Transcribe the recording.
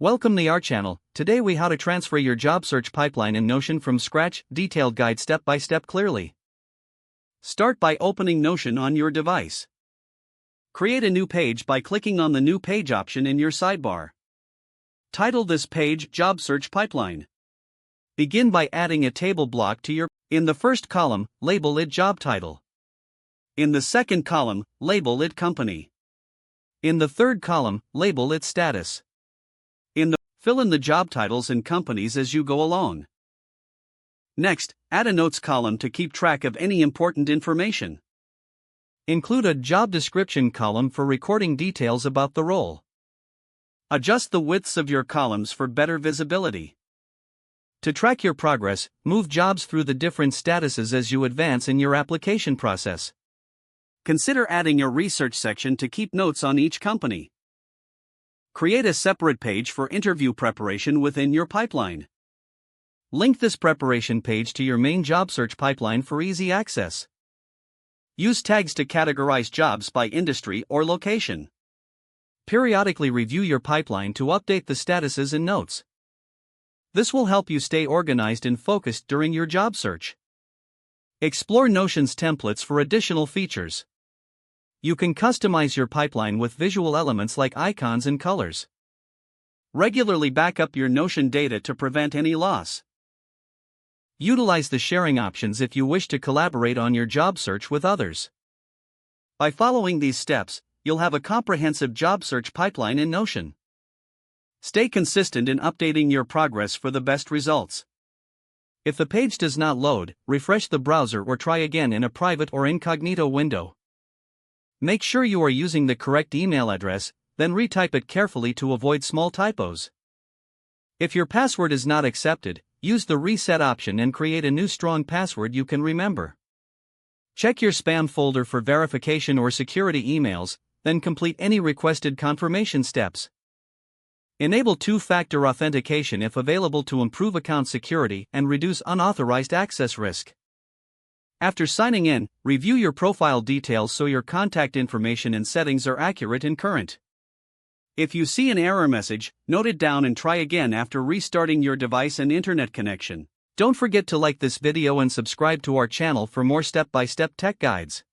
Welcome to our channel. Today we how to transfer your job search pipeline in Notion from scratch, detailed guide step by step clearly. Start by opening Notion on your device. Create a new page by clicking on the New Page option in your sidebar. Title this page Job Search Pipeline. Begin by adding a table block to your. In the first column, label it Job Title. In the second column, label it Company. In the third column, label it Status. Fill in the job titles and companies as you go along. Next, add a notes column to keep track of any important information. Include a job description column for recording details about the role. Adjust the widths of your columns for better visibility. To track your progress, move jobs through the different statuses as you advance in your application process. Consider adding a research section to keep notes on each company. Create a separate page for interview preparation within your pipeline. Link this preparation page to your main job search pipeline for easy access. Use tags to categorize jobs by industry or location. Periodically review your pipeline to update the statuses and notes. This will help you stay organized and focused during your job search. Explore Notion's templates for additional features. You can customize your pipeline with visual elements like icons and colors. Regularly back up your Notion data to prevent any loss. Utilize the sharing options if you wish to collaborate on your job search with others. By following these steps, you'll have a comprehensive job search pipeline in Notion. Stay consistent in updating your progress for the best results. If the page does not load, refresh the browser or try again in a private or incognito window. Make sure you are using the correct email address, then retype it carefully to avoid small typos. If your password is not accepted, use the reset option and create a new strong password you can remember. Check your spam folder for verification or security emails, then complete any requested confirmation steps. Enable two-factor authentication if available to improve account security and reduce unauthorized access risk. After signing in, review your profile details so your contact information and settings are accurate and current. If you see an error message, note it down and try again after restarting your device and internet connection. Don't forget to like this video and subscribe to our channel for more step-by-step tech guides.